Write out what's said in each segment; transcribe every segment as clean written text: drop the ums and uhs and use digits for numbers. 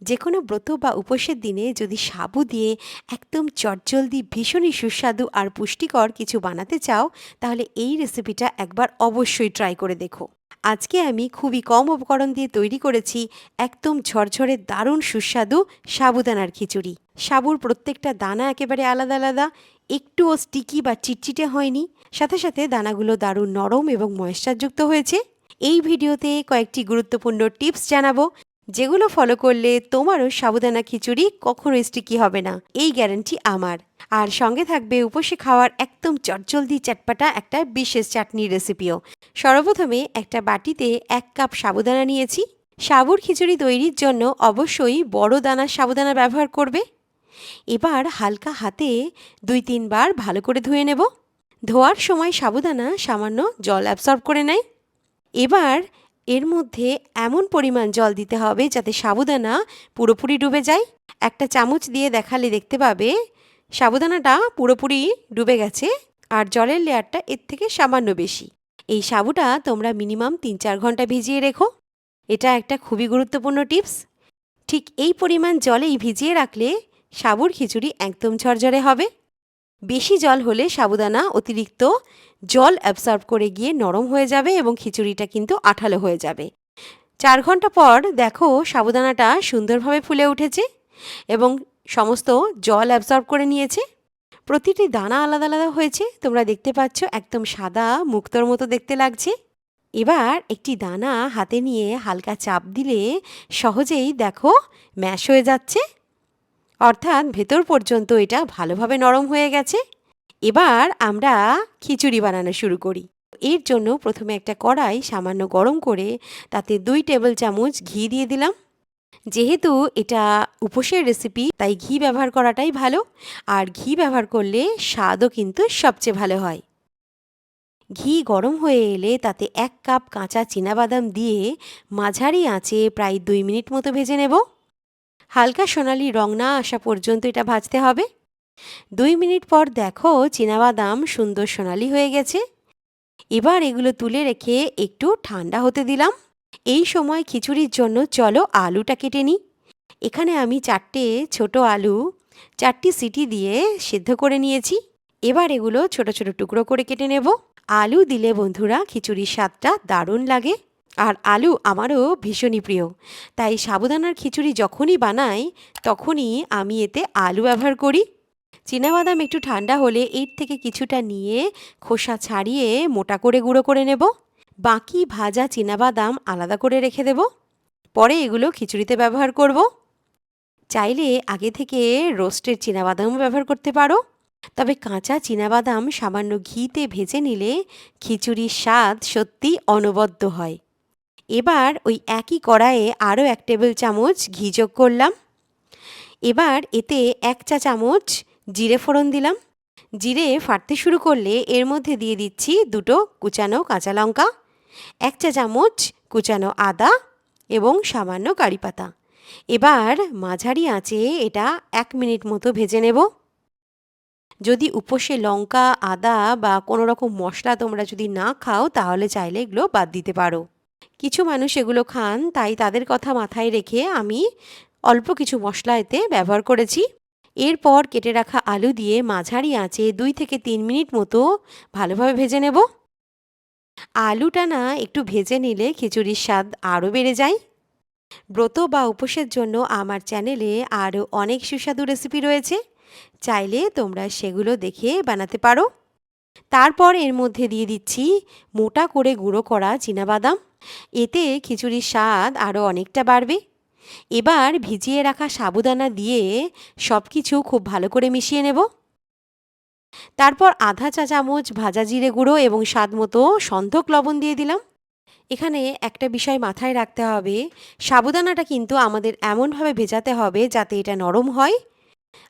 যে কোনো ব্রত বা উপোসের দিনে যদি সাবু দিয়ে একদম চটজলদি ভীষণই সুস্বাদু আর পুষ্টিকর কিছু বানাতে চাও, তাহলে এই রেসিপিটা একবার অবশ্যই ট্রাই করে দেখো। আজকে আমি খুবই কম উপকরণ দিয়ে তৈরি করেছি একদম ঝরঝরে দারুণ সুস্বাদু সাবুদানার খিচুড়ি। সাবুর প্রত্যেকটা দানা একেবারে আলাদা আলাদা, একটুও স্টিকি বা চিটচিটে হয়নি, সাথে সাথে দানাগুলো দারুণ নরম এবং ময়েশ্চারযুক্ত হয়েছে। এই ভিডিওতে কয়েকটি গুরুত্বপূর্ণ টিপস জানাবো, যেগুলো ফলো করলে তোমারও সাবুদানা খিচুড়ি কখনো স্টিকি হবে না, এই গ্যারান্টি আমার। আর সঙ্গে থাকবে উপসে খাওয়ার একদম চটজলদি চটপাটা একটা বিশেষ চাটনির রেসিপিও। সর্বপ্রথমে একটা বাটিতে 1 কাপ সাবুদানা নিয়েছি। সাবুর খিচুড়ি তৈরির জন্য অবশ্যই বড় দানার সাবুদানা ব্যবহার করবে। এবার হালকা হাতে 2-3 বার ভালো করে ধুয়ে নেব। ধোয়ার সময় সাবুদানা সামান্য জল অ্যাবসর্ব করে নেয়। এবার এর মধ্যে এমন পরিমাণ জল দিতে হবে যাতে সাবুদানা পুরোপুরি ডুবে যায়। একটা চামচ দিয়ে দেখালে দেখতে পাবে সাবুদানাটা পুরোপুরি ডুবে গেছে, আর জলের লেয়ারটা এর থেকে সামান্য বেশি। এই সাবুটা তোমরা মিনিমাম 3-4 ঘন্টা ভিজিয়ে রেখো। এটা একটা খুবই গুরুত্বপূর্ণ টিপস। ঠিক এই পরিমাণ জলেই ভিজিয়ে রাখলে সাবুর খিচুড়ি একদম ঝরঝরে হবে। বেশি জল হলে সাবুদানা অতিরিক্ত জল অ্যাবসর্ব করে গিয়ে নরম হয়ে যাবে এবং খিচুড়িটা কিন্তু আঠালো হয়ে যাবে। 4 ঘন্টা পর দেখো সাবুদানাটা সুন্দরভাবে ফুলে উঠেছে এবং সমস্ত জল অ্যাবসর্ব করে নিয়েছে। প্রতিটি দানা আলাদা আলাদা হয়েছে, তোমরা দেখতে পাচ্ছ একদম সাদা মুক্তোর মতো দেখতে লাগছে। এবার একটি দানা হাতে নিয়ে হালকা চাপ দিলে সহজেই দেখো ম্যাশ হয়ে যাচ্ছে, অর্থাৎ ভেতর পর্যন্ত এটা ভালোভাবে নরম হয়ে গেছে। এবার আমরা খিচুড়ি বানানো শুরু করি। এর জন্য প্রথমে একটা কড়াই সামান্য গরম করে তাতে 2 টেবিল চামচ ঘি দিয়ে দিলাম। যেহেতু এটা উপোসের রেসিপি, তাই ঘি ব্যবহার করাটাই ভালো, আর ঘি ব্যবহার করলে স্বাদও কিন্তু সবচেয়ে ভালো হয়। ঘি গরম হয়ে এলে তাতে 1 কাপ কাঁচা চীনাবাদাম দিয়ে মাঝারি আঁচে প্রায় 2 মিনিট মতো ভেজে নেব। হালকা সোনালি রং না আসা পর্যন্ত এটা ভাজতে হবে। 2 মিনিট পর দেখো চীনাবাদাম সুন্দর সোনালি হয়ে গেছে। এবার এগুলো তুলে রেখে একটু ঠান্ডা হতে দিলাম। এই সময় খিচুড়ির জন্য চলো আলুটা কেটে নিই। এখানে আমি 4টে ছোট আলু 4টি সিটি দিয়ে সিদ্ধ করে নিয়েছি। এবার এগুলো ছোট ছোট টুকরো করে কেটে নেব। আলু দিলে বন্ধুরা খিচুড়ির স্বাদটা দারুণ লাগে, আর আলু আমারও ভীষণই প্রিয়। তাই সাবুদানার খিচুড়ি যখনই বানাই তখনই আমি এতে আলু ব্যবহার করি। চীনাবাদাম একটু ঠান্ডা হলে এর থেকে কিছুটা নিয়ে খোসা ছাড়িয়ে মোটা করে গুঁড়ো করে নেব। বাকি ভাজা চীনাবাদাম আলাদা করে রেখে দেব। পরে এগুলো খিচুড়িতে ব্যবহার করব। চাইলে আগে থেকে রোস্টেড চীনাবাদামও ব্যবহার করতে পারো, তবে কাঁচা চীনাবাদাম সামান্য ঘিতে ভেজে নিলে খিচুড়ির স্বাদ সত্যি অনবদ্য হয়। এবার ওই একই কড়াইয়ে আরও 1 টেবিল চামচ ঘি যোগ করলাম। এবার এতে 1 চা চামচ জিরে ফোড়ন দিলাম। জিরে ফাটতে শুরু করলে এর মধ্যে দিয়ে দিচ্ছি 2টো কুচানো কাঁচা লঙ্কা, 1 চা চামচ কুচানো আদা এবং সামান্য কারি পাতা। এবার মাঝারি আঁচে এটা 1 মিনিট মতো ভেজে নেব। যদি উপোসে লঙ্কা, আদা বা কোনো রকম মশলা তোমরা যদি না খাও, তাহলে চাইলে এগুলো বাদ দিতে পারো। কিছু মানুষ এগুলো খান, তাই তাদের কথা মাথায় রেখে আমি অল্প কিছু মশলা এতে ব্যবহার করেছি। এরপর কেটে রাখা আলু দিয়ে মাঝারি আঁচে 2 থেকে 3 মিনিট মতো ভালোভাবে ভেজে নেব। আলুটা না একটু ভেজে নিলে খিচুড়ির স্বাদ আরও বেড়ে যায়। ব্রত বা উপোসের জন্য আমার চ্যানেলে আরও অনেক সুস্বাদু রেসিপি রয়েছে, চাইলে তোমরা সেগুলো দেখে বানাতে পারো। তারপর এর মধ্যে দিয়ে দিচ্ছি মোটা করে গুঁড়ো করা চীনাবাদাম। এতে খিচুড়ির স্বাদ আরও অনেকটা বাড়বে। এবার ভিজিয়ে রাখা সাবুদানা দিয়ে সব কিছু খুব ভালো করে মিশিয়ে নেব। তারপর আধা চা চামচ ভাজা জিরে গুঁড়ো এবং স্বাদমতো সন্ধক লবণ দিয়ে দিলাম। এখানে একটা বিষয় মাথায় রাখতে হবে, সাবুদানাটা কিন্তু আমাদের এমনভাবে ভেজাতে হবে যাতে এটা নরম হয়,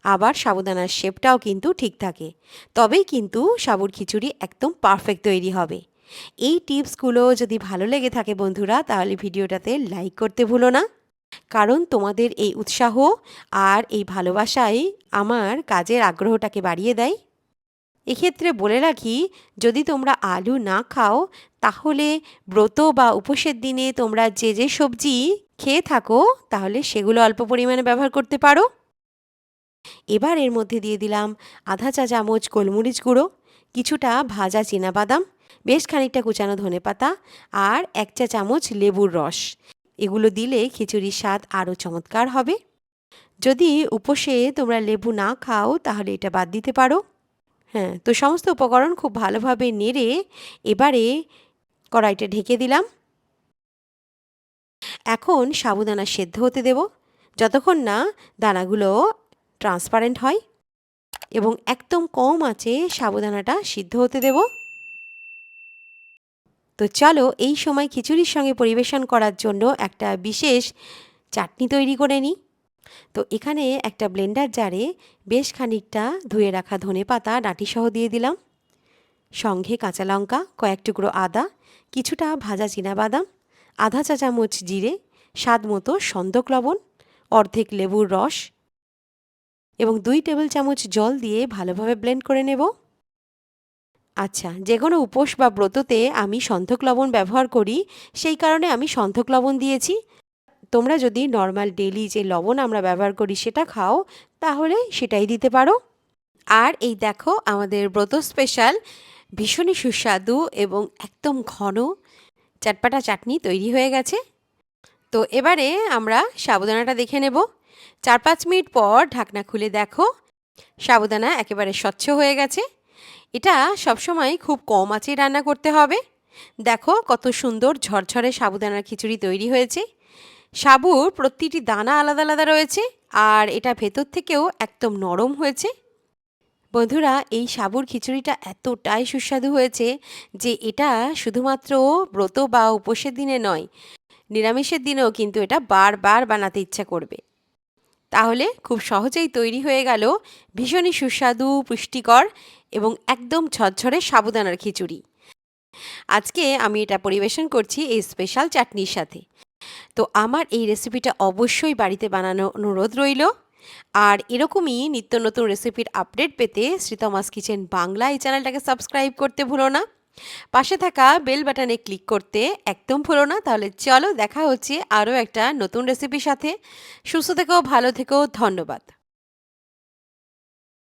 আবার সাবুদানার শেপটাও কিন্তু ঠিক থাকে। তবেই কিন্তু সাবুর খিচুড়ি একদম পারফেক্ট তৈরি হবে। এই টিপসগুলো যদি ভালো লেগে থাকে বন্ধুরা, তাহলে ভিডিওটাতে লাইক করতে ভুলো না, কারণ তোমাদের এই উৎসাহ আর এই ভালোবাসাই আমার কাজের আগ্রহটাকে বাড়িয়ে দেয়। এক্ষেত্রে বলে রাখি, যদি তোমরা আলু না খাও, তাহলে ব্রত বা উপোসের দিনে তোমরা যে যে সবজি খেয়ে থাকো তাহলে সেগুলো অল্প পরিমাণে ব্যবহার করতে পারো। এবার এর মধ্যে দিয়ে দিলাম আধা চা চামচ গোলমরিচ গুঁড়ো, কিছুটা ভাজা চীনাবাদাম, বেশ খানিকটা কুচানো ধনেপাতা আর 1 চা চামচ লেবুর রস। এগুলো দিলে খিচুড়ির স্বাদ আরও চমৎকার হবে। যদি উপসে তোমরা লেবু না খাও তাহলে এটা বাদ দিতে পারো। হ্যাঁ, তো সমস্ত উপকরণ খুব ভালোভাবে নেড়ে এবারে কড়াইটা ঢেকে দিলাম। এখন সাবুদানা সেদ্ধ হতে দেব যতক্ষণ না দানাগুলো ট্রান্সপারেন্ট হয়, এবং একদম কম আঁচে সাবুদানাটা সিদ্ধ হতে দেব। তো চলো এই সময় খিচুড়ির সঙ্গে পরিবেশন করার জন্য একটা বিশেষ চাটনি তৈরি করে নিই। তো এখানে একটা ব্লেন্ডার জারে বেশ খানিকটা ধুয়ে রাখা ধনেপাতা ডাঁটিসহ দিয়ে দিলাম, সঙ্গে কাঁচা লঙ্কা, কয়েক টুকরো আদা, কিছুটা ভাজা চীনাবাদাম, আধা চা চামচ জিরে, স্বাদ মতো সন্দক লবণ, অর্ধেক লেবুর রস এবং 2 টেবিল চামচ জল দিয়ে ভালোভাবে ব্লেন্ড করে নেব। আচ্ছা, যে কোনো উপোস বা ব্রততে আমি সন্ধক লবণ ব্যবহার করি, সেই কারণে আমি সন্ধক লবণ দিয়েছি। তোমরা যদি নর্মাল ডেইলি যে লবণ আমরা ব্যবহার করি সেটা খাও তাহলে সেটাই দিতে পারো। আর এই দেখো আমাদের ব্রত স্পেশাল ভীষণই সুস্বাদু এবং একদম ঘন চটপাটা চাটনি তৈরি হয়ে গেছে। তো এবারে আমরা সাবুদানাটা দেখে নেব। 4-5 মিনিট পর ঢাকনা খুলে দেখো সাবুদানা একেবারে স্বচ্ছ হয়ে গেছে। এটা সবসময় খুব কম আঁচে রান্না করতে হবে। দেখো কত সুন্দর ঝরঝরে সাবুদানার খিচুড়ি তৈরি হয়েছে। সাবুর প্রতিটি দানা আলাদা আলাদা রয়েছে আর এটা ভেতর থেকেও একদম নরম হয়েছে। বন্ধুরা, এই সাবুর খিচুড়িটা এতটাই সুস্বাদু হয়েছে যে এটা শুধুমাত্র ব্রত বা উপোসের দিনে নয়, নিরামিষের দিনেও কিন্তু এটা বারবার বানাতে ইচ্ছা করবে। তাহলে খুব সহজেই তৈরি হয়ে গেল ভীষণই সুস্বাদু, পুষ্টিকর এবং একদম ঝরঝরে সাবুদানার খিচুড়ি। আজকে আমি এটা পরিবেশন করছি এই স্পেশাল চাটনির সাথে। তো আমার এই রেসিপিটা অবশ্যই বাড়িতে বানানোর অনুরোধ রইল। আর এরকমই নিত্য নতুন রেসিপির আপডেট পেতে শ্রীতমাস কিচেন বাংলা এই চ্যানেলটাকে সাবস্ক্রাইব করতে ভুলো না। পাশে থাকা বেল বাটনে ক্লিক করতে একদম ভুলো না। তাহলে চলো দেখা হচ্ছে আরও একটা নতুন রেসিপির সাথে। সুস্থ থেকো, ভালো থেকো, ধন্যবাদ।